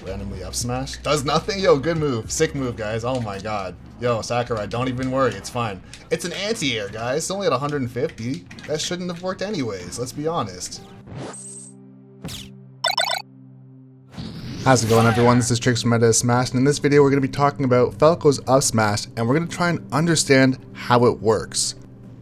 Randomly up smash. Does nothing? Yo, good move. Sick move, guys. Oh my god. Yo, Sakurai, don't even worry. It's fine. It's an anti-air, guys. It's only at 150. That shouldn't have worked anyways. Let's be honest. How's it going, everyone? This is Trixx from MoS Smash, and in this video we're going to be talking about Falco's up smash, and we're going to try and understand how it works.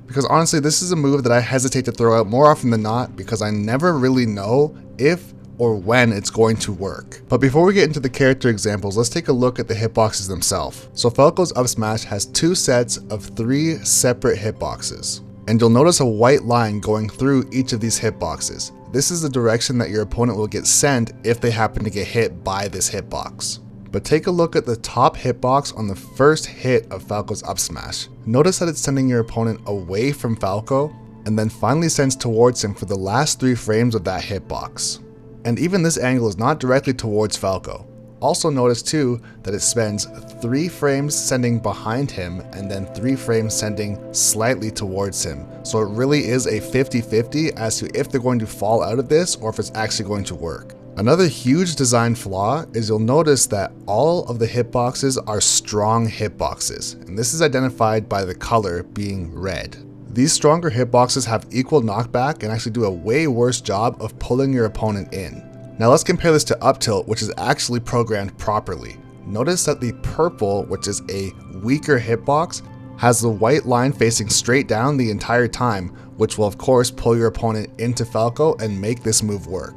Because honestly, this is a move that I hesitate to throw out more often than not because I never really know if or when it's going to work. But before we get into the character examples, let's take a look at the hitboxes themselves. So Falco's up smash has two sets of 3 separate hitboxes, and you'll notice a white line going through each of these hitboxes. This is the direction that your opponent will get sent if they happen to get hit by this hitbox. But take a look at the top hitbox on the first hit of Falco's up smash. Notice that it's sending your opponent away from Falco and then finally sends towards him for the last 3 frames of that hitbox. And even this angle is not directly towards Falco. Also notice too that it spends 3 frames sending behind him and then 3 frames sending slightly towards him. So it really is a 50-50 as to if they're going to fall out of this or if it's actually going to work. Another huge design flaw is you'll notice that all of the hitboxes are strong hitboxes, and this is identified by the color being red. These stronger hitboxes have equal knockback and actually do a way worse job of pulling your opponent in. Now let's compare this to up tilt, which is actually programmed properly. Notice that the purple, which is a weaker hitbox, has the white line facing straight down the entire time, which will of course pull your opponent into Falco and make this move work.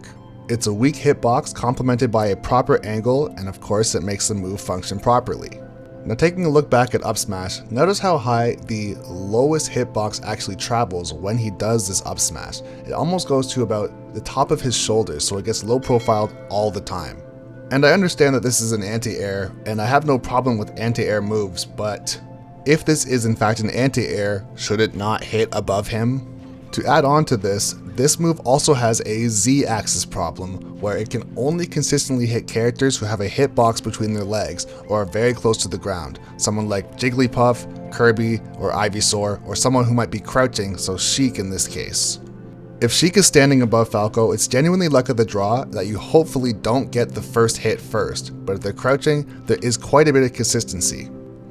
It's a weak hitbox complemented by a proper angle, and of course it makes the move function properly. Now taking a look back at up smash, notice how high the lowest hitbox actually travels when he does this up smash. It almost goes to about the top of his shoulders, so it gets low profiled all the time. And I understand that this is an anti-air, and I have no problem with anti-air moves, but if this is in fact an anti-air, should it not hit above him? To add on to this move also has a Z-axis problem where it can only consistently hit characters who have a hitbox between their legs or are very close to the ground. Someone like Jigglypuff, Kirby, or Ivysaur, or someone who might be crouching, so Sheik in this case. If Sheik is standing above Falco, it's genuinely luck of the draw that you hopefully don't get the first hit first, but if they're crouching, there is quite a bit of consistency.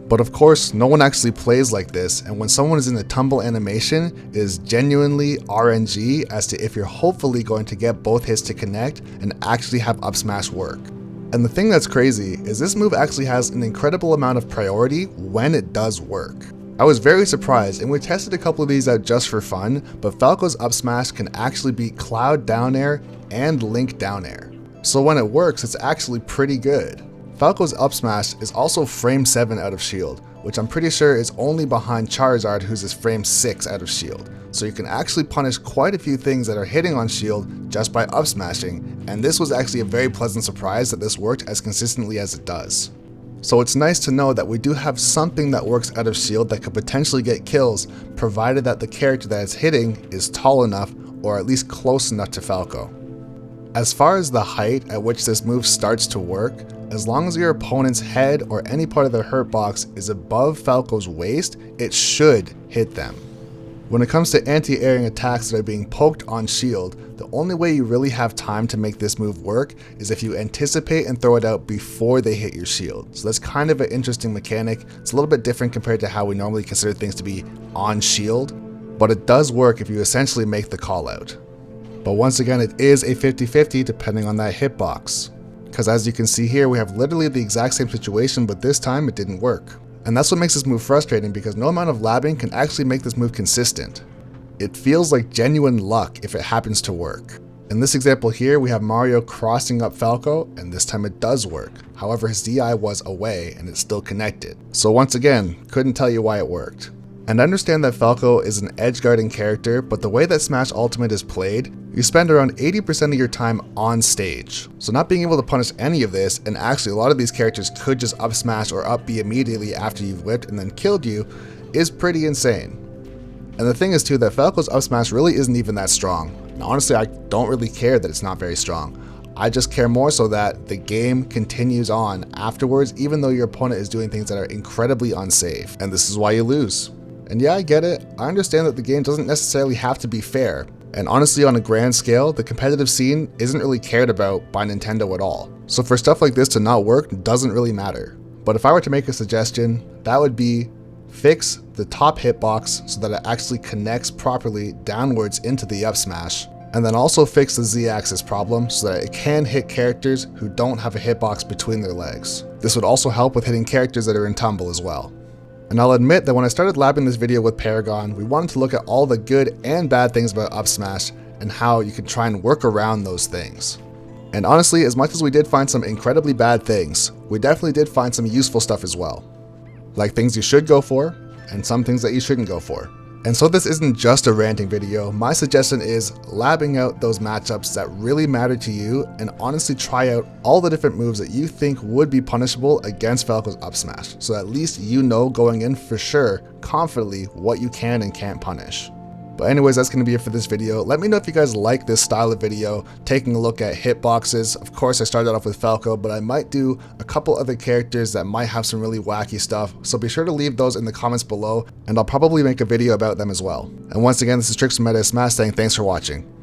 But of course, no one actually plays like this, and when someone is in the tumble animation, it is genuinely RNG as to if you're hopefully going to get both hits to connect and actually have up smash work. And the thing that's crazy is this move actually has an incredible amount of priority when it does work. I was very surprised, and we tested a couple of these out just for fun, but Falco's up smash can actually beat Cloud down air and Link down air. So when it works, it's actually pretty good. Falco's up smash is also frame 7 out of shield, which I'm pretty sure is only behind Charizard, who's is frame 6 out of shield. So you can actually punish quite a few things that are hitting on shield just by up smashing, and this was actually a very pleasant surprise that this worked as consistently as it does. So it's nice to know that we do have something that works out of shield that could potentially get kills, provided that the character that it's hitting is tall enough or at least close enough to Falco. As far as the height at which this move starts to work, as long as your opponent's head or any part of their hurt box is above Falco's waist, it should hit them. When it comes to anti-airing attacks that are being poked on shield, the only way you really have time to make this move work is if you anticipate and throw it out before they hit your shield. So that's kind of an interesting mechanic. It's a little bit different compared to how we normally consider things to be on shield, but it does work if you essentially make the call out. But once again, it is a 50-50 depending on that hitbox. Because as you can see here, we have literally the exact same situation, but this time it didn't work. And that's what makes this move frustrating, because no amount of labbing can actually make this move consistent. It feels like genuine luck if it happens to work. In this example here, we have Mario crossing up Falco, and this time it does work. However, his DI was away and it's still connected. So once again, couldn't tell you why it worked. And I understand that Falco is an edge guarding character, but the way that Smash Ultimate is played, you spend around 80% of your time on stage. So not being able to punish any of this, and actually a lot of these characters could just up smash or up B immediately after you've whipped and then killed you, is pretty insane. And the thing is too that Falco's up smash really isn't even that strong. And honestly, I don't really care that it's not very strong. I just care more so that the game continues on afterwards, even though your opponent is doing things that are incredibly unsafe. And this is why you lose. And yeah, I get it. I understand that the game doesn't necessarily have to be fair. And honestly, on a grand scale, the competitive scene isn't really cared about by Nintendo at all. So for stuff like this to not work doesn't really matter. But if I were to make a suggestion, that would be fix the top hitbox so that it actually connects properly downwards into the up smash. And then also fix the Z-axis problem so that it can hit characters who don't have a hitbox between their legs. This would also help with hitting characters that are in tumble as well. And I'll admit that when I started labbing this video with Paragon, we wanted to look at all the good and bad things about up smash and how you can try and work around those things. And honestly, as much as we did find some incredibly bad things, we definitely did find some useful stuff as well. Like things you should go for, and some things that you shouldn't go for. And so this isn't just a ranting video. My suggestion is labbing out those matchups that really matter to you and honestly try out all the different moves that you think would be punishable against Falco's up smash. So at least you know going in for sure, confidently, what you can and can't punish. But anyways, that's going to be it for this video. Let me know if you guys like this style of video, taking a look at hitboxes. Of course, I started off with Falco, but I might do a couple other characters that might have some really wacky stuff. So be sure to leave those in the comments below, and I'll probably make a video about them as well. And once again, this is Trixx from MoS Smash saying thanks for watching.